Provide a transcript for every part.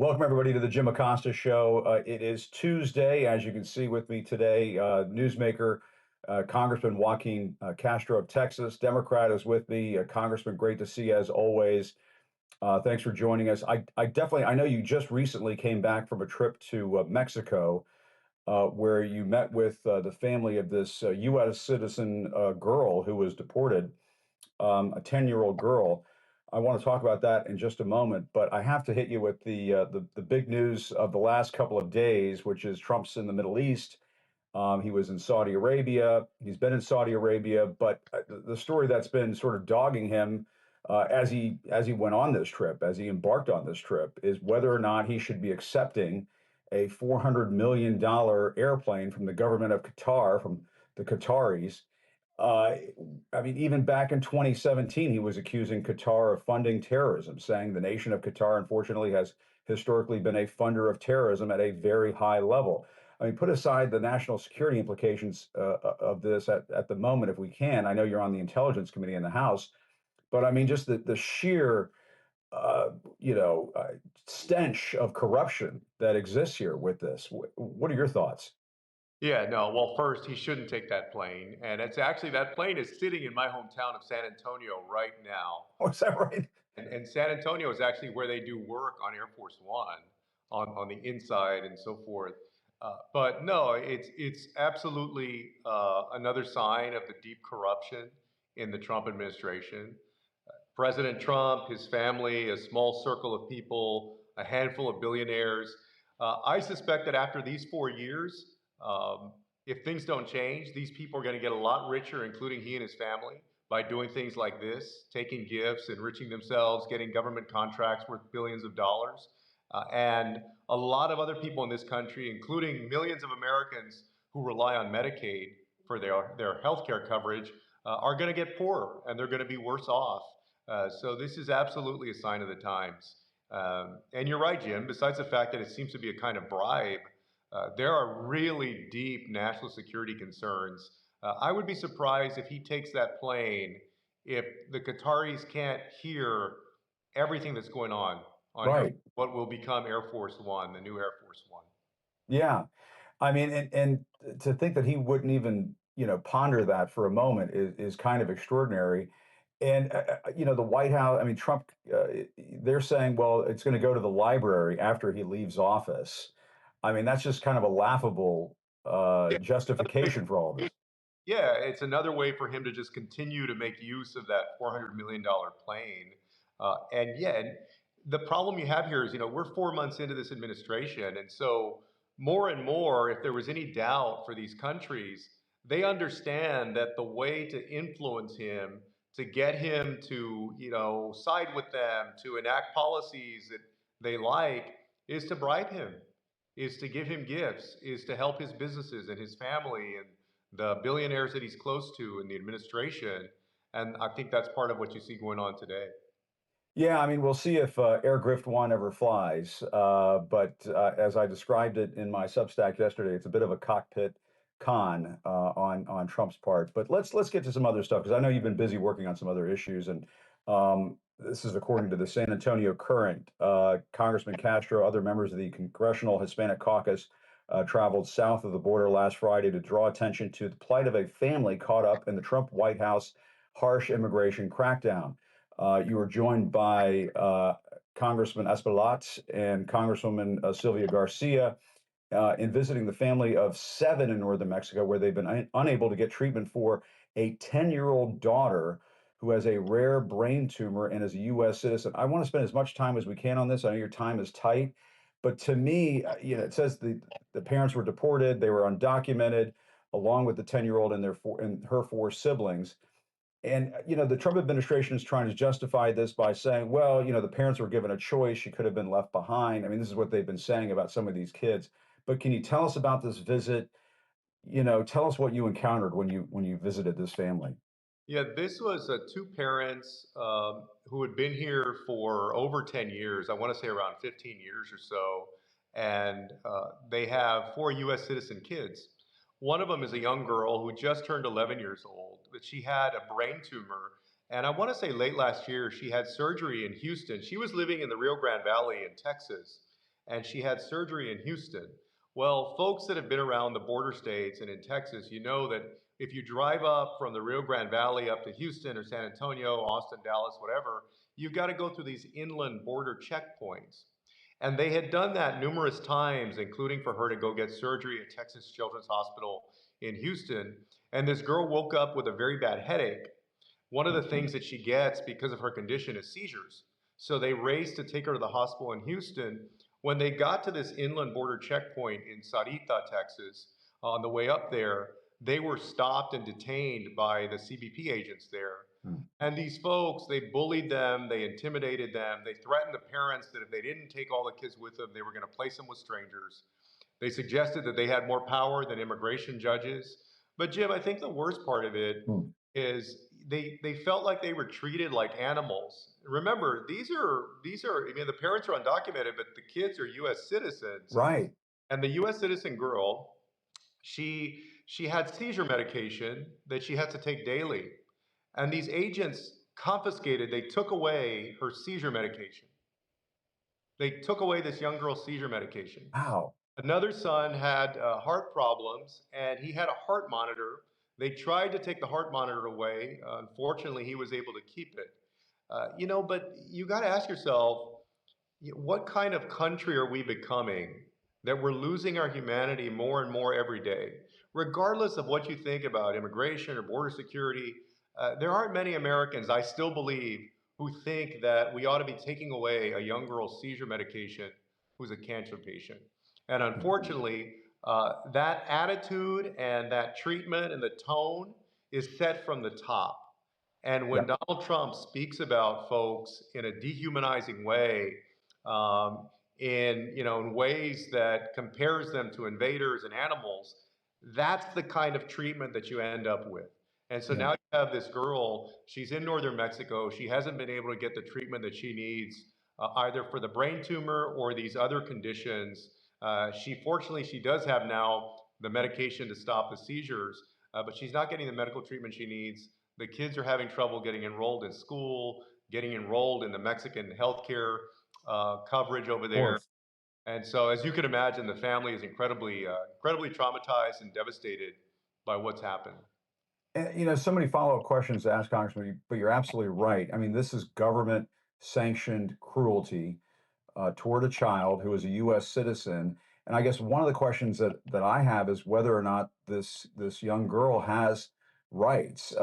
Welcome, everybody, to the Jim Acosta Show. It is Tuesday, as you can see with me today. Newsmaker Congressman Joaquin Castro of Texas, Democrat, is with me. Congressman, great to see you as always. Thanks for joining us. I know you just recently came back from a trip to Mexico, where you met with the family of this U.S. citizen girl who was deported, a 10-year-old girl. I want to talk about that in just a moment, but I have to hit you with the big news of the last couple of days, which is Trump's in the Middle East. He was in Saudi Arabia. He's been in Saudi Arabia, but the story that's been sort of dogging him as he went on this trip, as he embarked on this trip, is whether or not he should be accepting a $400 million airplane from the government of Qatar, from the Qataris. uh, I mean, even back in 2017, he was accusing Qatar of funding terrorism, saying the nation of Qatar, unfortunately, has historically been a funder of terrorism at a very high level. I mean, put aside the national security implications of this at the moment, if we can. I know you're on the Intelligence Committee in the House, but I mean, just the sheer, uh, you know, uh, stench of corruption that exists here with this. What are your thoughts? Yeah, no. Well, first, he shouldn't take that plane. And it's actually, that plane is sitting in my hometown of San Antonio right now. Oh, is that right? And San Antonio is actually where they do work on Air Force One on the inside and so forth. But no, it's absolutely another sign of the deep corruption in the Trump administration. President Trump, his family, a small circle of people, a handful of billionaires. I suspect that after these 4 years, um, if things don't change, these people are going to get a lot richer, including he and his family, by doing things like this, taking gifts, enriching themselves, getting government contracts worth billions of dollars. And a lot of other people in this country, including millions of Americans who rely on Medicaid for their health care coverage, are going to get poorer and they're going to be worse off. So this is absolutely a sign of the times. And you're right, Jim. Besides the fact that it seems to be a kind of bribe, there are really deep national security concerns. I would be surprised if he takes that plane if the Qataris can't hear everything that's going on Right. what will become Air Force One, the new Air Force One. Yeah. I mean, and to think that he wouldn't even, ponder that for a moment is kind of extraordinary. And the White House, I mean, Trump, they're saying, well, it's going to go to the library after he leaves office. I mean, that's just kind of a laughable justification for all of this. Yeah, it's another way for him to just continue to make use of that $400 million plane. And the problem you have here is, we're 4 months into this administration. And so, more and more, if there was any doubt for these countries, they understand that the way to influence him, to get him to, side with them, to enact policies that they like, is to bribe him, is to give him gifts, is to help his businesses and his family and the billionaires that he's close to in the administration. And I think that's part of what you see going on today. Yeah, I mean, we'll see if Air Grift one ever flies. But as I described it in my Substack yesterday, it's a bit of a cockpit con on Trump's part. But let's get to some other stuff because I know you've been busy working on some other issues, and this is according to the San Antonio Current. Congressman Castro, other members of the Congressional Hispanic Caucus, traveled south of the border last Friday to draw attention to the plight of a family caught up in the Trump White House harsh immigration crackdown. You were joined by Congressman Espaillat and Congresswoman Sylvia Garcia in visiting the family of seven in northern Mexico, where they've been unable to get treatment for a 10-year-old daughter who has a rare brain tumor and is a U.S. citizen. I want to spend as much time as we can on this. I know your time is tight, but to me, it says the parents were deported, they were undocumented, along with the 10-year-old and her four siblings. And the Trump administration is trying to justify this by saying, well, the parents were given a choice; she could have been left behind. I mean, this is what they've been saying about some of these kids. But can you tell us about this visit? Tell us what you encountered when you visited this family. Yeah, this was two parents who had been here for over 10 years. I want to say around 15 years or so. And they have four US citizen kids. One of them is a young girl who just turned 11 years old, but she had a brain tumor. And I want to say late last year, she had surgery in Houston. She was living in the Rio Grande Valley in Texas. and she had surgery in Houston. Well, folks that have been around the border states and in Texas, you know that if you drive up from the Rio Grande Valley up to Houston or San Antonio, Austin, Dallas, whatever, you've got to go through these inland border checkpoints. And they had done that numerous times, including for her to go get surgery at Texas Children's Hospital in Houston. And this girl woke up with a very bad headache. One of the things that she gets because of her condition is seizures. So they raced to take her to the hospital in Houston. When they got to this inland border checkpoint in Sarita, Texas, on the way up there, they were stopped and detained by the CBP agents there. Hmm. And these folks, they bullied them, they intimidated them, they threatened the parents that if they didn't take all the kids with them, they were going to place them with strangers. They suggested that they had more power than immigration judges. But Jim, I think the worst part of it Hmm. is they felt like they were treated like animals. Remember, these are I mean the parents are undocumented, but the kids are US citizens. Right. And the US citizen girl, she had seizure medication that she had to take daily. And these agents confiscated, they took away her seizure medication. They took away this young girl's seizure medication. Wow. Another son had heart problems and he had a heart monitor. They tried to take the heart monitor away. Unfortunately, he was able to keep it. But you got to ask yourself, what kind of country are we becoming that we're losing our humanity more and more every day? Regardless of what you think about immigration or border security, there aren't many Americans, I still believe, who think that we ought to be taking away a young girl's seizure medication who's a cancer patient. And unfortunately, that attitude and that treatment and the tone is set from the top. And when Yep. Donald Trump speaks about folks in a dehumanizing way, um, in ways that compares them to invaders and animals, that's the kind of treatment that you end up with. And so Yeah. now you have this girl. She's in northern Mexico. She hasn't been able to get the treatment that she needs, either for the brain tumor or these other conditions. She does have now the medication to stop the seizures, but she's not getting the medical treatment she needs. The kids are having trouble getting enrolled in school, getting enrolled in the Mexican healthcare coverage over Of there. course. And so, as you can imagine, the family is incredibly traumatized and devastated by what's happened. And, so many follow-up questions to ask, Congressman, but you're absolutely right. I mean, this is government sanctioned cruelty toward a child who is a U.S. citizen. And I guess one of the questions that I have is whether or not this young girl has rights,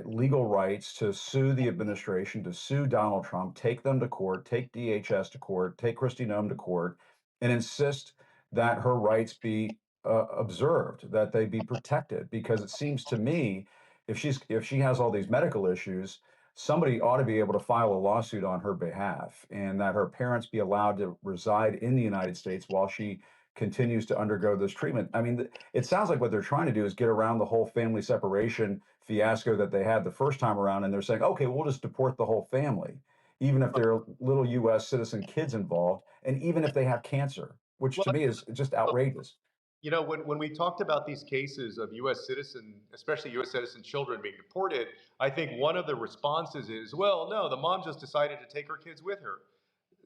legal rights to sue the administration, to sue Donald Trump, take them to court, take DHS to court, take Kristi Noem to court, and insist that her rights be observed, that they be protected. Because it seems to me, if she has all these medical issues, somebody ought to be able to file a lawsuit on her behalf, and that her parents be allowed to reside in the United States while she continues to undergo this treatment. I mean, it sounds like what they're trying to do is get around the whole family separation fiasco that they had the first time around, and they're saying, okay, we'll just deport the whole family, even if there are little U.S. citizen kids involved, and even if they have cancer, which Well, to me is just outrageous. when we talked about these cases of U.S. citizen, especially U.S. citizen children being deported, I think one of the responses is, well, no, the mom just decided to take her kids with her.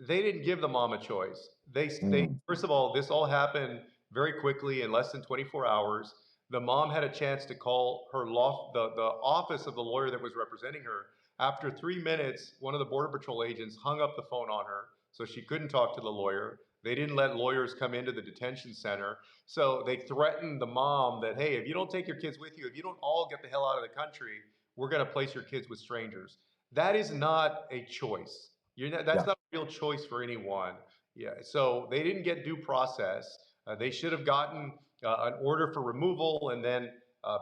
They didn't give the mom a choice. They Mm. first of all, this all happened very quickly in less than 24 hours. The mom had a chance to call the office of the lawyer that was representing her. After 3 minutes, one of the Border Patrol agents hung up the phone on her, so she couldn't talk to the lawyer. They didn't let lawyers come into the detention center. So they threatened the mom that, hey, if you don't take your kids with you, if you don't all get the hell out of the country, we're going to place your kids with strangers. That is not a choice. That's Yeah. not a real choice for anyone. Yeah. So they didn't get due process. They should have gotten an order for removal and then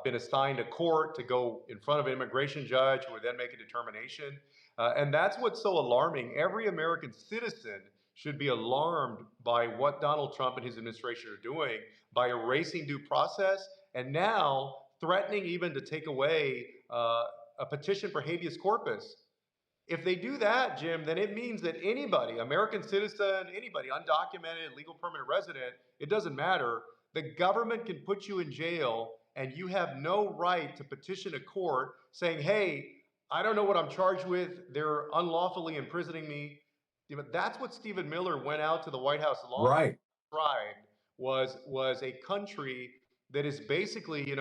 been assigned a court to go in front of an immigration judge who would then make a determination. And that's what's so alarming. Every American citizen should be alarmed by what Donald Trump and his administration are doing by erasing due process and now threatening even to take away a petition for habeas corpus. If they do that, Jim, then it means that anybody, American citizen, anybody, undocumented, legal permanent resident, it doesn't matter. The government can put you in jail and you have no right to petition a court saying, hey, I don't know what I'm charged with. They're unlawfully imprisoning me. But that's what Stephen Miller went out to the White House lawn Right. described was a country that is basically,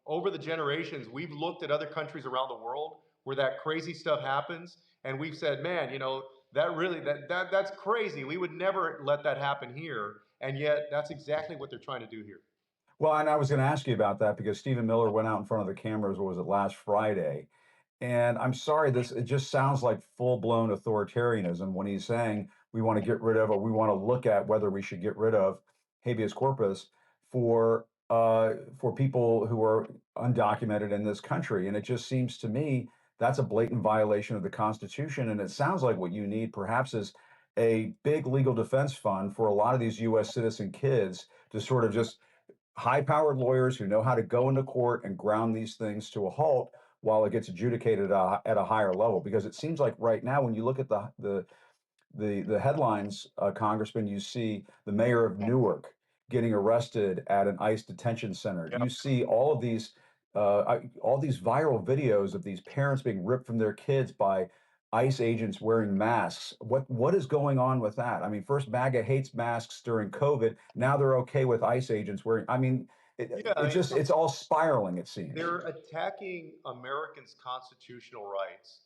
over the generations, we've looked at other countries around the world where that crazy stuff happens, and we've said, man, that really that's crazy. We would never let that happen here, and yet that's exactly what they're trying to do here. Well, and I was going to ask you about that because Stephen Miller went out in front of the cameras, what was it, last Friday? And I'm sorry, it just sounds like full-blown authoritarianism when he's saying we want to get rid of, or we want to look at whether we should get rid of habeas corpus for people who are undocumented in this country. And it just seems to me that's a blatant violation of the Constitution. And it sounds like what you need perhaps is a big legal defense fund for a lot of these U.S. citizen kids to sort of just high-powered lawyers who know how to go into court and ground these things to a halt while it gets adjudicated at a higher level. Because it seems like right now, when you look at the headlines, Congressman, you see the mayor of Newark getting arrested at an ICE detention center. Yeah. You see all these viral videos of these parents being ripped from their kids by ICE agents wearing masks. What is going on with that? I mean, first MAGA hates masks during COVID. Now they're okay with ICE agents wearing. I mean, Yeah, I mean, it's all spiraling. It seems. they're attacking Americans' constitutional rights,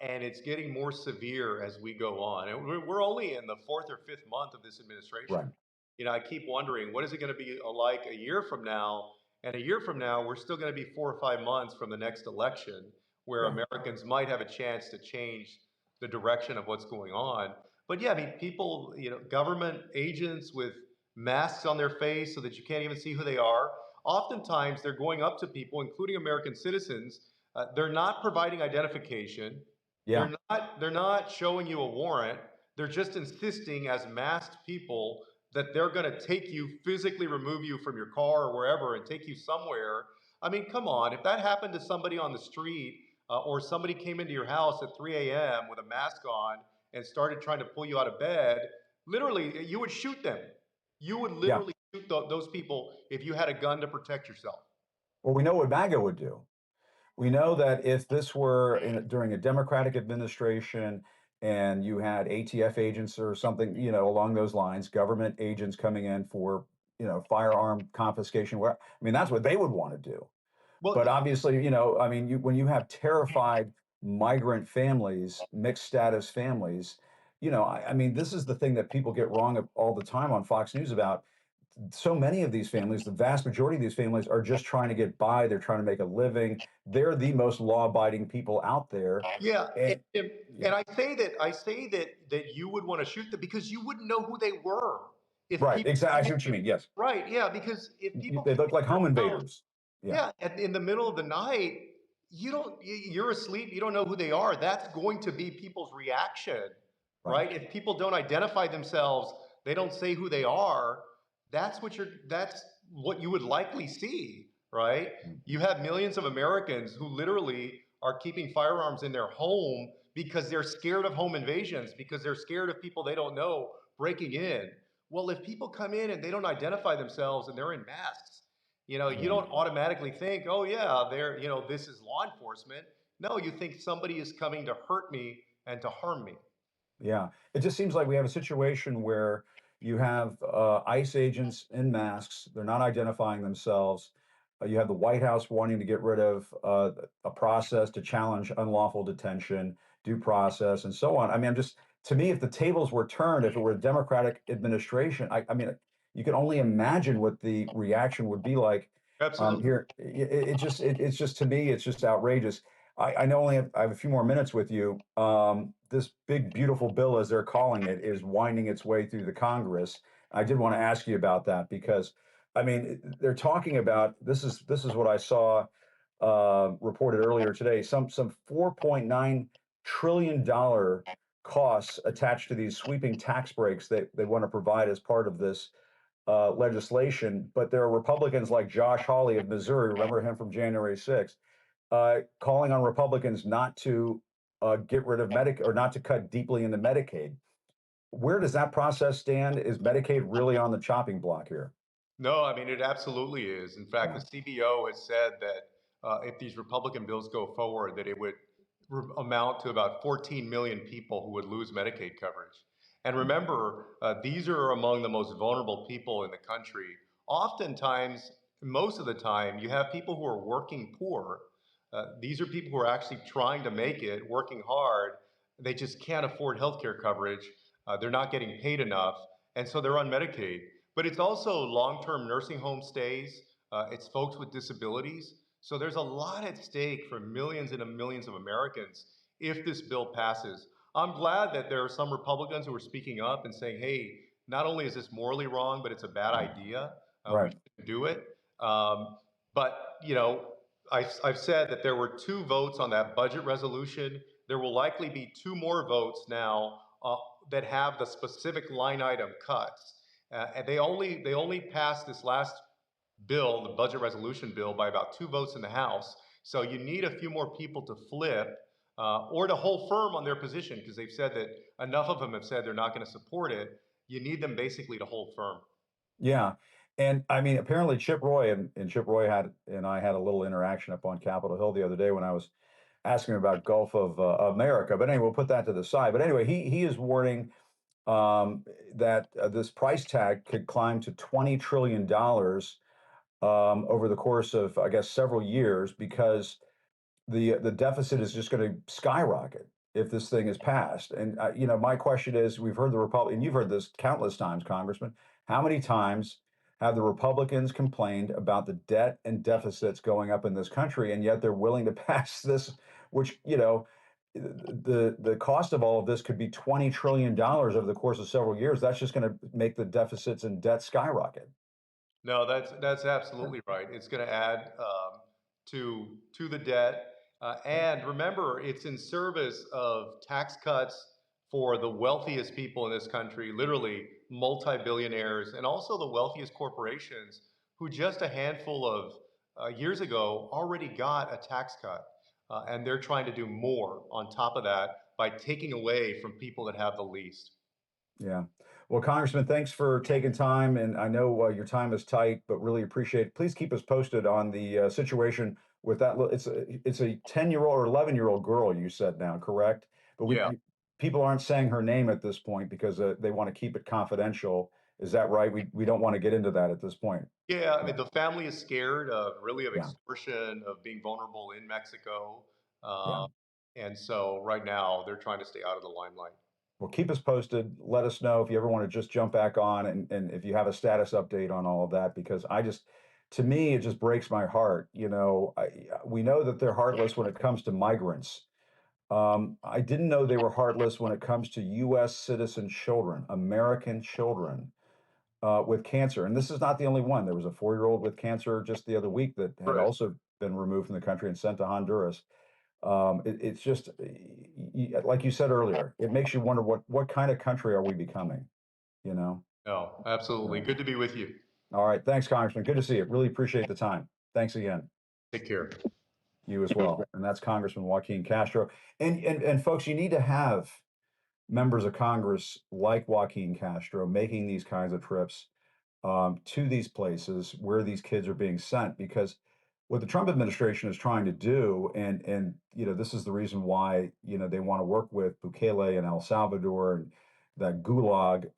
and it's getting more severe as we go on. And we're only in the fourth or fifth month of this administration. Right. I keep wondering, what is it going to be like a year from now? And a year from now, we're still going to be 4 or 5 months from the next election, where Yeah. Americans might have a chance to change the direction of what's going on. But yeah, I mean, people, government agents with masks on their face so that you can't even see who they are. Oftentimes, they're going up to people, including American citizens. They're not providing identification. Yeah. They're not showing you a warrant. They're just insisting, as masked people, that they're going to take you, physically remove you from your car or wherever, and take you somewhere. I mean, come on. If that happened to somebody on the street, or somebody came into your house at 3 a.m. with a mask on and started trying to pull you out of bed, literally, you would shoot them. You would Yeah. literally shoot those people if you had a gun to protect yourself. Well, we know what MAGA would do. We know that if this were during a Democratic administration and you had ATF agents or something, along those lines, government agents coming in for, firearm confiscation, where I mean, that's what they would want to do. Well, But obviously, I mean, when you have terrified migrant families, mixed status families, I mean, this is the thing that people get wrong all the time on Fox News about so many of these families, the vast majority of these families are just trying to get by. They're trying to make a living. They're the most law-abiding people out there. yeah, And and yeah, I say that you would want to shoot them because you wouldn't know who they were if right. people Exactly. I came see what you mean. Yes. right, yeah, because if people They came look like to home your house, invaders. Yeah. yeah, in the middle of the night, you're asleep, you don't know who they are. That's going to be people's reaction, Right. right? If people don't identify themselves, they don't say who they are, that's what you would likely see, right? Mm. You have millions of Americans who literally are keeping firearms in their home because they're scared of home invasions, because they're scared of people they don't know breaking in. Well, if people come in and they don't identify themselves and they're in masks, you Yeah. don't automatically think, oh yeah, this is law enforcement. No, you think somebody is coming to hurt me and to harm me. Yeah, it just seems like we have a situation where you have ICE agents in masks. They're not identifying themselves. You have the White House wanting to get rid of a process to challenge unlawful detention, due process, and so on. I mean, to me, if the tables were turned, if it were a Democratic administration, I mean, you can only imagine what the reaction would be like Absolutely. here. It's just to me, it's just outrageous. I know I have a few more minutes with you. This big, beautiful bill, as they're calling it, is winding its way through the Congress. I did want to ask you about that because, I mean, they're talking about this is what I saw reported earlier today. Some $4.9 trillion costs attached to these sweeping tax breaks that they want to provide as part of this legislation. But there are Republicans like Josh Hawley of Missouri, remember him from January 6th, calling on Republicans not to get rid of Medicaid or not to cut deeply into Medicaid. Where does that process stand? Is Medicaid really on the chopping block here? No, I mean, it absolutely is. In fact, Yeah. the CBO has said that if these Republican bills go forward, that it would amount to about 14 million people who would lose Medicaid coverage. And remember, these are among the most vulnerable people in the country. Oftentimes, most of the time, you have people who are working poor. These are people who are actually trying to make it, working hard. They just can't afford healthcare coverage. They're not getting paid enough, and so they're on Medicaid. But it's also long-term nursing home stays. It's folks with disabilities. So there's a lot at stake for millions and millions of Americans if this bill passes. I'm glad that there are some Republicans who are speaking up and saying, hey, not only is this morally wrong, but it's a bad idea. We Right. shouldn't do it. But, you know, I've said that there were 2 votes on that budget resolution. There will likely be 2 more votes now that have the specific line item cuts. And they only passed this last bill, the budget resolution bill, by about 2 votes in the House. So you need a few more people to flip or to hold firm on their position, because they've said that enough of them have said they're not going to support it. You need them basically to hold firm. Yeah. And I mean, apparently Chip Roy and Chip Roy and I had a little interaction up on Capitol Hill the other day when I was asking him about Gulf of America. But anyway, we'll put that to the side. But anyway, he is warning that this price tag could climb to $20 trillion over the course of, I guess, several years, because the deficit is just going to skyrocket if this thing is passed. And you know, my question is, we've heard the Republican, you've heard this countless times, Congressman. How many times have the Republicans complained about the debt and deficits going up in this country, and yet they're willing to pass this, which, you know, the cost of all of this could be $20 trillion over the course of several years. That's just going to make the deficits and debt skyrocket. No, that's absolutely right. It's going to add to the debt, and remember, it's in service of tax cuts for the wealthiest people in this country, literally multi-billionaires, and also the wealthiest corporations who just a handful of years ago already got a tax cut, and they're trying to do more on top of that by taking away from people that have the least. Yeah. Well, Congressman, thanks for taking time. And I know your time is tight, but really appreciate it. Please keep us posted on the situation with that. It's a 10-year-old or 11-year-old girl, you said now, correct? But Yeah. people aren't saying her name at this point because they want to keep it confidential. Is that right? We don't want to get into that at this point. Yeah, I Yeah. mean, the family is scared of really of Yeah. extortion, of being vulnerable in Mexico. Yeah. Um, and so right now they're trying to stay out of the limelight. Well, keep us posted. Let us know if you ever want to just jump back on, and if you have a status update on all of that, because to me, it just breaks my heart. You know, we know that they're heartless when it comes to migrants. I didn't know they were heartless when it comes to U.S. citizen children, American children with cancer. And this is not the only one. There was a 4-year-old with cancer just the other week that had Correct. also been removed from the country and sent to Honduras. It's just like you said earlier, it makes you wonder what kind of country are we becoming, you know? No, absolutely. So, Good to be with you. all right. Thanks, Congressman. Good to see you. Really appreciate the time. Thanks again. Take care. You as well. And that's Congressman Joaquin Castro. And folks, you need to have members of Congress like Joaquin Castro making these kinds of trips to these places where these kids are being sent, because what the Trump administration is trying to do, and you know, this is the reason why, you know, they want to work with Bukele and El Salvador and that gulag.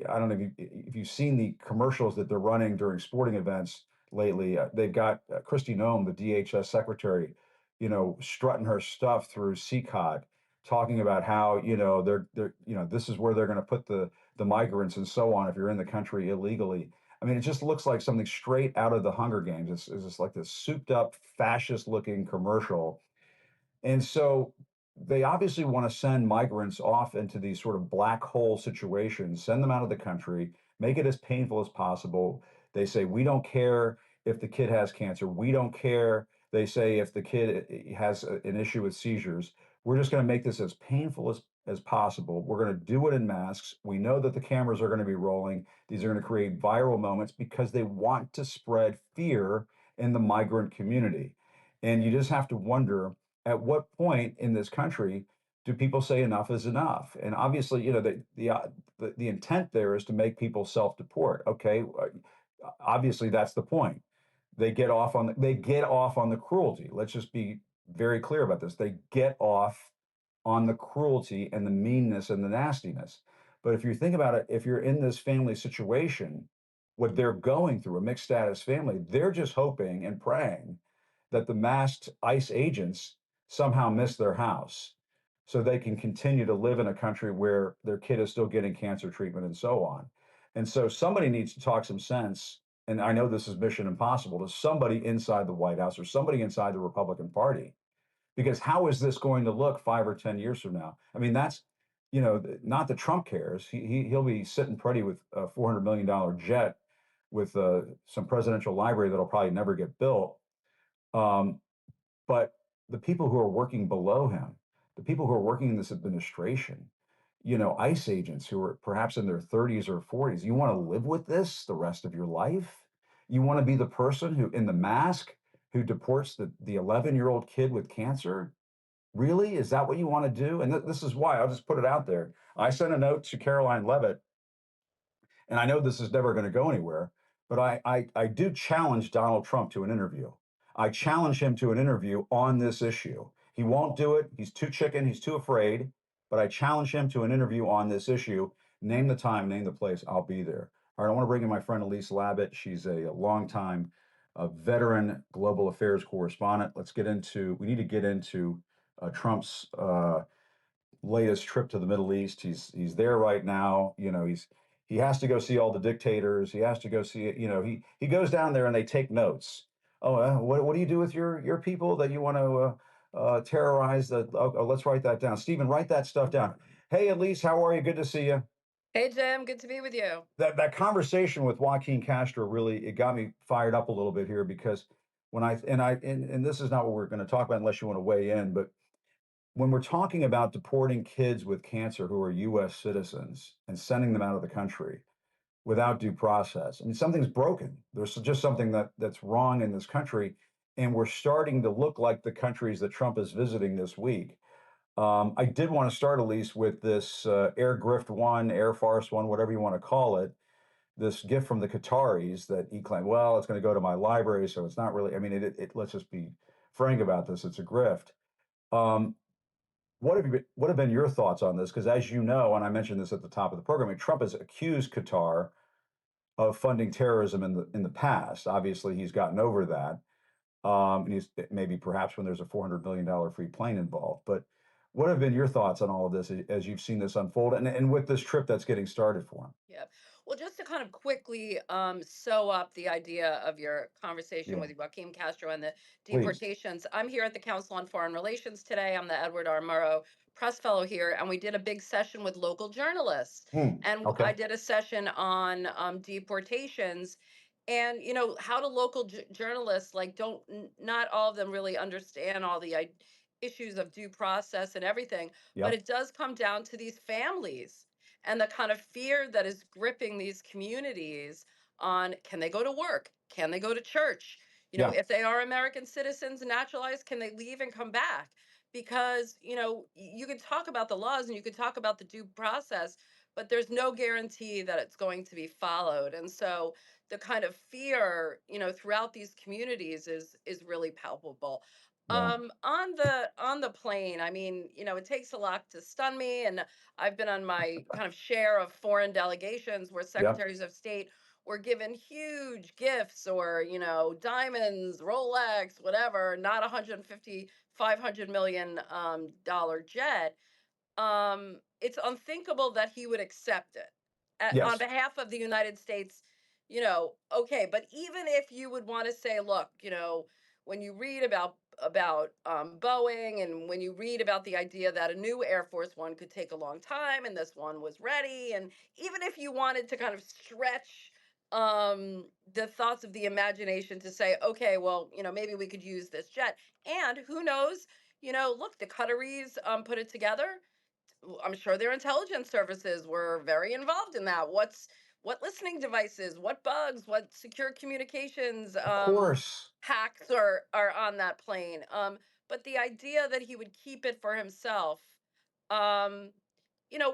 I don't know if you've seen the commercials that they're running during sporting events lately. They've got Kristi Noem, the DHS secretary, you know, strutting her stuff through CCOT, talking about how, you know, they're you know, this is where they're going to put the migrants and so on if you're in the country illegally. I mean, it just looks like something straight out of the Hunger Games. It's just like this souped up fascist looking commercial. And so they obviously want to send migrants off into these sort of black hole situations, send them out of the country, make it as painful as possible. They say, we don't care if the kid has cancer. We don't care. They say if the kid has an issue with seizures, we're just going to make this as painful as possible. We're going to do it in masks. We know that the cameras are going to be rolling. These are going to create viral moments because they want to spread fear in the migrant community. And you just have to wonder, at what point in this country do people say enough is enough? And obviously, you know, the intent there is to make people self-deport. Okay, obviously that's the point. They get off on the cruelty. Let's just be very clear about this. They get off on the cruelty and the meanness and the nastiness. But if you think about it, if you're in this family situation, what they're going through, a mixed status family, they're just hoping and praying that the masked ICE agents somehow miss their house so they can continue to live in a country where their kid is still getting cancer treatment and so on. And so somebody needs to talk some sense. And I know this is mission impossible to somebody inside the White House or somebody inside the Republican Party, because how is this going to look 5 or 10 years from now? I mean, that's, not that Trump cares. He'll be sitting pretty with a $400 million jet with some presidential library that'll probably never get built. Um, but the people who are working below him, the people who are working in this administration, ICE agents who are perhaps in their 30s or 40s, you want to live with this the rest of your life? You want to be the person who, in the mask, who deports the 11-year-old kid with cancer? Really? Is that what you want to do? And this is why I'll just put it out there. I sent a note to Caroline Levitt, and I know this is never going to go anywhere, but I do challenge Donald Trump to an interview. I challenge him to an interview on this issue. He won't do it. He's too chicken. He's too afraid. But I challenge him to an interview on this issue. Name the time, name the place. I'll be there. All right. I want to bring in my friend Elise Labott. She's a longtime veteran global affairs correspondent. We need to get into Trump's latest trip to the Middle East. He's there right now. He has to go see all the dictators. He has to go see it. He goes down there and they take notes. Oh, what do you do with your people that you want to terrorize? Let's write that down. Stephen, write that stuff down. Hey, Elise, how are you? Good to see you. Hey, Jim, good to be with you. That conversation with Joaquin Castro really it got me fired up a little bit here because and this is not what we're going to talk about unless you want to weigh in, but when we're talking about deporting kids with cancer who are US citizens and sending them out of the country without due process, I mean, something's broken. There's just something that's wrong in this country. And we're starting to look like the countries that Trump is visiting this week. I did want to start, Elise, with this Air Grift One, Air Farce One, whatever you want to call it, this gift from the Qataris that he claimed, well, it's going to go to my library. So it's not really, I mean, let's just be frank about this. It's a grift. Um, what have been your thoughts on this? Because as you know, and I mentioned this at the top of the program, I mean, Trump has accused Qatar of funding terrorism in the past. Obviously, he's gotten over that. And he's maybe perhaps when there's a $400 million free plane involved. But what have been your thoughts on all of this as you've seen this unfold and with this trip that's getting started for him? Yeah. Well, just to kind of quickly sew up the idea of your conversation Yeah, with Joaquin Castro and the please. deportations, I'm here at the Council on Foreign Relations today. I'm the Edward R. Murrow Press Fellow here, and we did a big session with local journalists. And Okay. I did a session on deportations. And how do local journalists like don't not all of them really understand all the issues of due process and everything, but Yep. it does come down to these families and the kind of fear that is gripping these communities on, can they go to work, can they go to church, Yeah. if they are American citizens and naturalized, can they leave and come back? Because you can talk about the laws and you can talk about the due process, but there's no guarantee that it's going to be followed. And so the kind of fear throughout these communities is really palpable. Yeah. On the plane, I mean, it takes a lot to stun me, and I've been on my kind of share of foreign delegations where Yep. secretaries of state were given huge gifts or, diamonds, Rolex, whatever, not 150, 500 million dollar jet. It's unthinkable that he would accept it on Yes. behalf of the United States. Okay, but even if you would want to say, look, when you read about Boeing, and when you read about the idea that a new Air Force One could take a long time, and this one was ready, and even if you wanted to kind of stretch the thoughts of the imagination to say, okay, well, maybe we could use this jet, and who knows, look, the Qataris put it together. I'm sure their intelligence services were very involved in that. What listening devices, what bugs, what secure communications Of course. hacks are on that plane. But the idea that he would keep it for himself, um,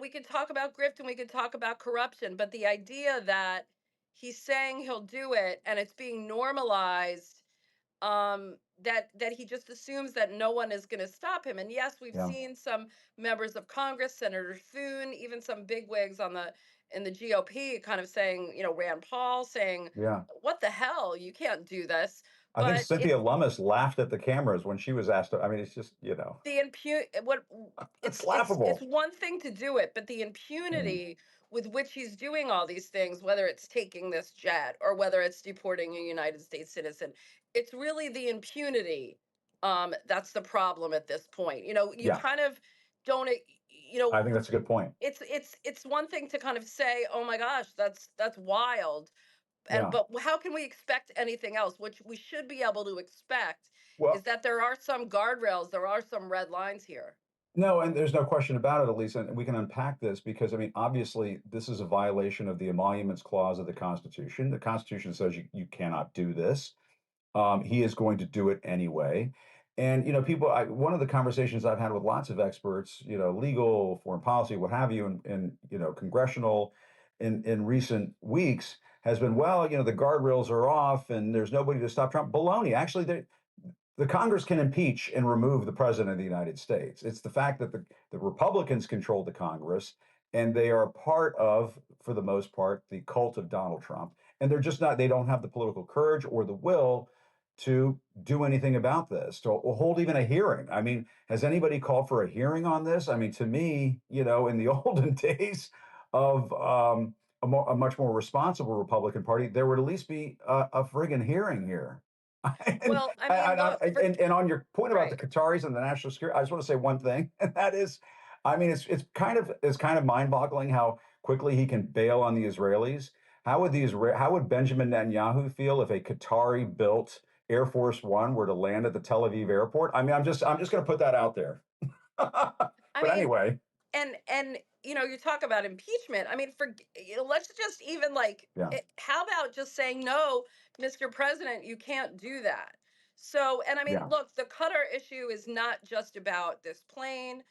we could talk about grift and we could talk about corruption, but the idea that he's saying he'll do it and it's being normalized that he just assumes that no one is going to stop him. And yes, we've Yeah. seen some members of Congress, Senator Thune, even some bigwigs on the in the GOP, kind of saying, Rand Paul saying, Yeah. "What the hell? You can't do this." I think But Cynthia Lummis laughed at the cameras when she was asked to, I mean, it's just, the what it's it's laughable. one thing to do it, but the Yeah. impunity with which he's doing all these things, whether it's taking this jet or whether it's deporting a United States citizen, it's really the impunity that's the problem at this point. You Yeah. kind of don't you know I think that's a good point. it's one thing to kind of say, "Oh my gosh, that's wild," and Yeah. but how can we expect anything else? Which we should be able to expect is Well, that there are some guardrails, there are some red lines here. no, and there's no question about it, Elisa, and we can unpack this because, I mean, obviously, this is a violation of the Emoluments Clause of the Constitution. The Constitution says you cannot do this. He is going to do it anyway. And, people, one of the conversations I've had with lots of experts, legal, foreign policy, what have you, and congressional in recent weeks has been, well, the guardrails are off and there's nobody to stop Trump. Baloney. Actually, the Congress can impeach and remove the president of the United States. It's the fact that the Republicans control the Congress and they are part of, for the most part, the cult of Donald Trump. And they're just not, they don't have the political courage or the will to do anything about this, to hold even a hearing. I mean, has anybody called for a hearing on this? I mean, to me, in the olden days of a much more responsible Republican Party, there would at least be a friggin' hearing here. and, Well, I mean, and, look, for and on your point about the right. Qataris and the national security, I just want to say one thing, and that is, I mean, it's kind of mind-boggling how quickly he can bail on the Israelis. How would Benjamin Netanyahu feel if a Qatari built Air Force One were to land at the Tel Aviv airport? I mean, I'm just going to put that out there. I But mean, anyway, and you talk about impeachment. I mean, let's just even yeah, how about just saying, "No, Mr. President, you can't do that." So, and I mean, yeah, look, the Qatar issue is not just about this plane.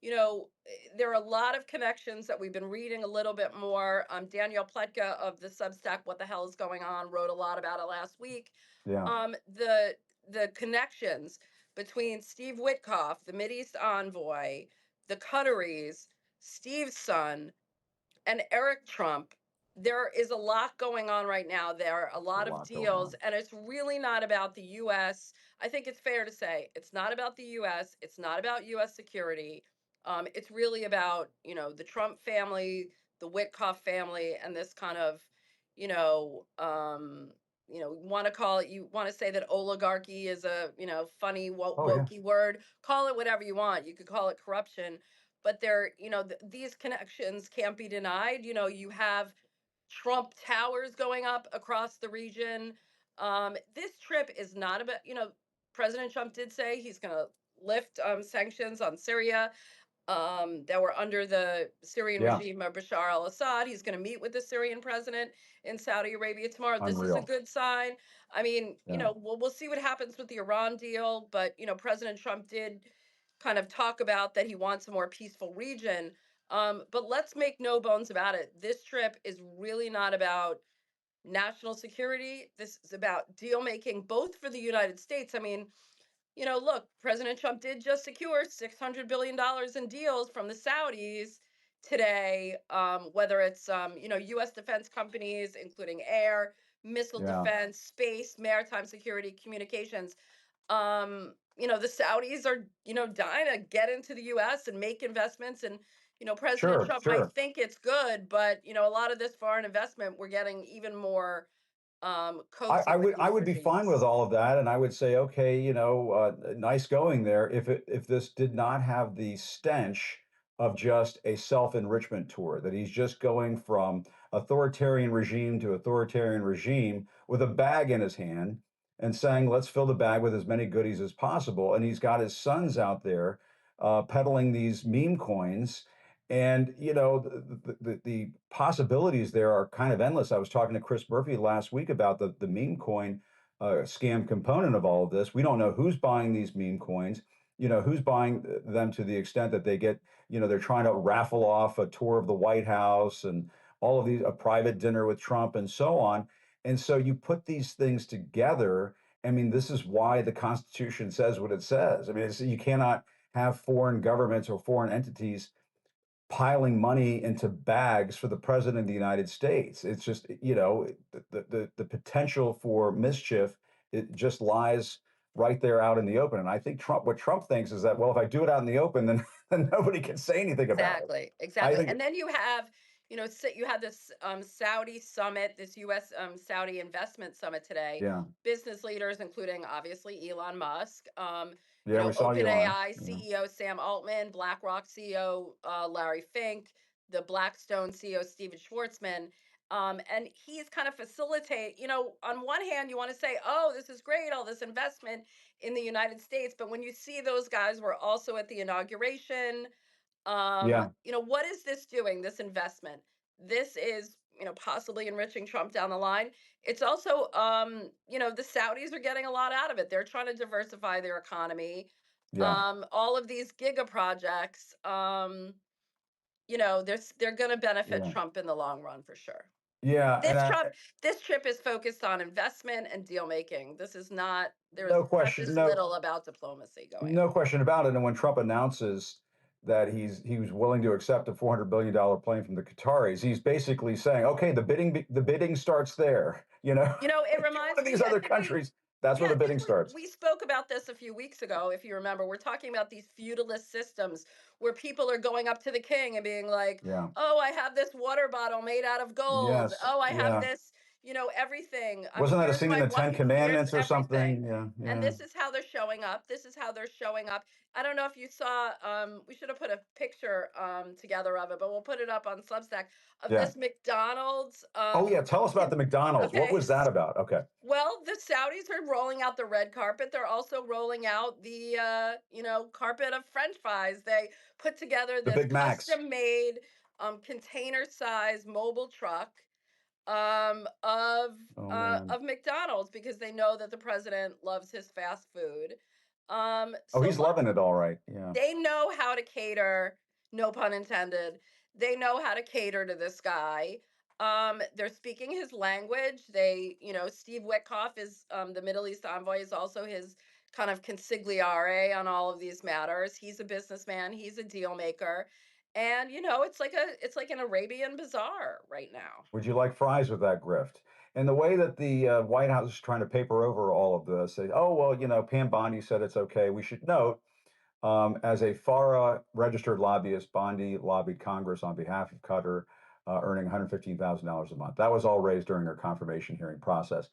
There are a lot of connections that we've been reading a little bit more. Daniel Pletka of the Substack "What the Hell is Going On" wrote a lot about it last week. yeah, The connections between Steve Witkoff, the Mideast envoy, the Qataris, Steve's son, and Eric Trump. There is a lot going on right now. There are a a lot of lot going deals, on. and it's really not about the US. I think it's fair to say it's not about the US. It's not about US security. It's really about, the Trump family, the Witkoff family, and this kind of, you know, um, you want to say that oligarchy is a, funny, Oh yeah, wokey word. Call it whatever you want. You could call it corruption, but these connections can't be denied. You have Trump towers going up across the region. This trip is not about, President Trump did say he's going to lift sanctions on Syria that were under the Syrian yeah, regime of Bashar al-Assad. He's going to meet with the Syrian president in Saudi Arabia tomorrow. This is a unreal. good sign. I mean, Yeah, we'll see what happens with the Iran deal, but President Trump did kind of talk about that he wants a more peaceful region. But let's make no bones about it. This trip is really not about national security. This is about deal making, both for the United States. I mean, look, President Trump did just secure $600 billion in deals from the Saudis today, whether it's, U.S. defense companies, including air, missile yeah, defense, space, maritime security, communications. The Saudis are, dying to get into the U.S. and make investments. And, President sure, Trump might sure. think it's good, but, a lot of this foreign investment, we're getting even more I cozy with would I these would be fine with regimes. all of that, and I would say, okay, nice going there. If this did not have the stench of just a self-enrichment tour, that he's just going from authoritarian regime to authoritarian regime with a bag in his hand and saying, let's fill the bag with as many goodies as possible. And he's got his sons out there peddling these meme coins and the possibilities there are kind of endless. I was talking to Chris Murphy last week about the meme coin scam component of all of this. We don't know who's buying these meme coins. Who's buying them to the extent that they get. They're trying to raffle off a tour of the White House and all of these, a private dinner with Trump and so on. And so you put these things together, I mean, this is why the Constitution says what it says. I mean, you cannot have foreign governments or foreign entities piling money into bags for the president of the United States. It's just, the potential for mischief, it just lies right there out in the open. And I think what Trump thinks is that, well, if I do it out in the open, then then nobody can say anything about it. Exactly, I exactly. think, And then you have, you had this Saudi summit, this U.S. Saudi investment summit today. yeah, Business leaders, including obviously Elon Musk, yeah, we saw Elon. OpenAI Yeah, CEO Sam Altman, BlackRock CEO Larry Fink, the Blackstone CEO Steven Schwartzman. And he's kind of facilitate, on one hand, you want to say, oh, this is great, all this investment in the United States. But when you see those guys were also at the inauguration, yeah, what is this doing, this investment? This is, possibly enriching Trump down the line. It's also, the Saudis are getting a lot out of it. They're trying to diversify their economy. yeah, All of these giga projects, they're going to benefit yeah, Trump in the long run for sure. yeah. And This Trump, this trip is focused on investment and deal making. This is not, there's no question, precious little about diplomacy going no on. question about it. And when Trump announces that he was willing to accept a $400 billion plane from the Qataris, he's basically saying, okay, the bidding starts there. It If you want reminds of these me, I other think countries, that's where yeah, the I think bidding starts. we spoke about this a few weeks ago, if you remember. We're talking about these feudalist systems where people are going up to the king and being like, Yeah. oh, I have this water bottle made out of gold. Yes. Oh, I have Yeah. this, everything. Wasn't that a Here's scene in my the wife. Ten Here's Commandments or everything. something? Yeah. And Yeah. this is how they're showing up. This is how they're showing up. I don't know if you saw, we should have put a picture together of it, but we'll put it up on Substack of Yeah. this McDonald's. Oh yeah. Tell us about the McDonald's. What Okay, was that about? Okay. well, the Saudis are rolling out the red carpet. They're also rolling out the carpet of French fries. They put together The this Big Macs. custom-made container-sized mobile truck Oh man. of McDonald's because they know that the president loves his fast food. Oh, So he's look, loving it all right. Yeah. they know how to cater, no pun intended. They know how to cater to this guy. They're speaking his language. Steve Witkoff is the Middle East envoy, is also his kind of consigliere on all of these matters. He's a businessman. He's a deal maker, and it's like an Arabian bazaar right now. Would you like fries with that grift? And the way that the White House is trying to paper over all of this, say, oh, well, Pam Bondi said it's okay. We should note, as a FARA registered lobbyist, Bondi lobbied Congress on behalf of Qatar, earning $115,000 a month. That was all raised during her confirmation hearing process.